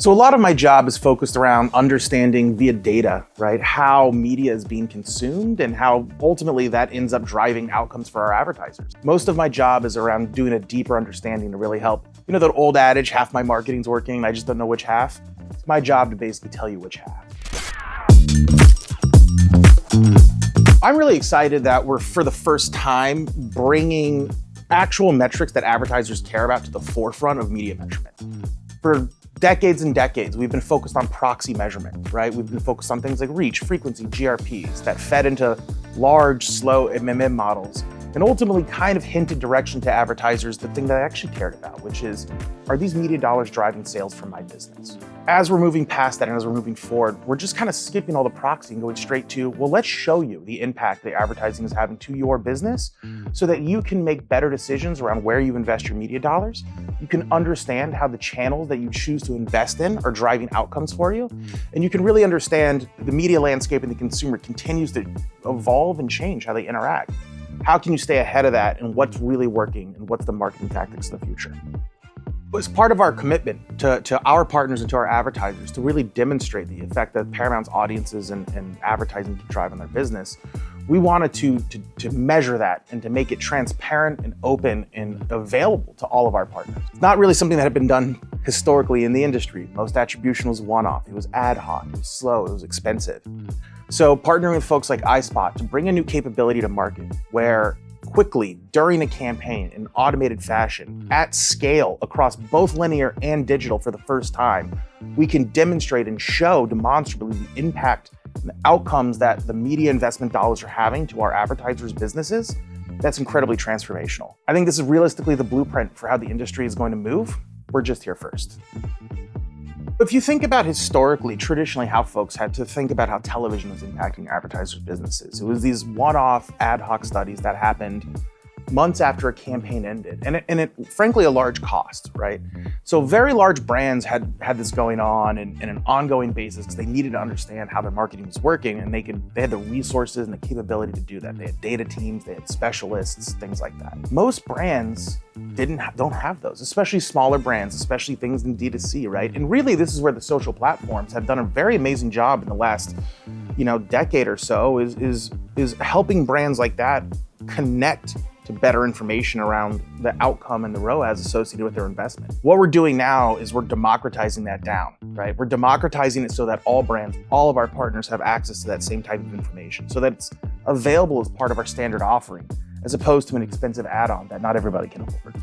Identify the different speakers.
Speaker 1: So a lot of my job is focused around understanding via data, right, how media is being consumed and how ultimately that ends up driving outcomes for our advertisers. Most of my job is around doing a deeper understanding to really help. You know, that old adage, half my marketing's working and I just don't know which half? It's my job to basically tell you which half. I'm really excited that we're, for the first time, bringing actual metrics that advertisers care about to the forefront of media measurement. For decades and decades, we've been focused on proxy measurement, right? We've been focused on things like reach, frequency, GRPs that fed into large, slow MMM models and ultimately kind of hinted direction to advertisers the thing that I actually cared about, which is, are these media dollars driving sales for my business? As we're moving past that and as we're moving forward, we're just kind of skipping all the proxy and going straight to, well, let's show you the impact that advertising is having to your business so that you can make better decisions around where you invest your media dollars. You can understand how the channels that you choose to invest in are driving outcomes for you. And you can really understand the media landscape and the consumer continues to evolve and change how they interact. How can you stay ahead of that and what's really working and what's the marketing tactics of the future? As part of our commitment to our partners and to our advertisers to really demonstrate the effect that Paramount's audiences and advertising can drive on their business, we wanted to measure that and to make it transparent and open and available to all of our partners. It's not really something that had been done historically in the industry. Most attribution was one-off, it was ad hoc, it was slow, it was expensive. So partnering with folks like iSpot to bring a new capability to market where quickly, during a campaign, in automated fashion, at scale, across both linear and digital for the first time, we can demonstrate and show demonstrably the impact and the outcomes that the media investment dollars are having to our advertisers' businesses. That's incredibly transformational. I think this is realistically the blueprint for how the industry is going to move. We're just here first. If you think about historically, traditionally, how folks had to think about how television was impacting advertisers' businesses, it was these one-off ad hoc studies that happened months after a campaign ended, and it frankly a large cost, right? So very large brands had this going on in an ongoing basis because they needed to understand how their marketing was working, and they had the resources and the capability to do that. They had data teams, they had specialists, things like that. Most brands don't have those, especially smaller brands, especially things in D2C, right? And really, this is where the social platforms have done a very amazing job in the last, decade or so, is helping brands like that connect to better information around the outcome and the ROAS associated with their investment. What we're doing now is we're democratizing that down, right? We're democratizing it so that all brands, all of our partners have access to that same type of information so that it's available as part of our standard offering, as opposed to an expensive add-on that not everybody can afford.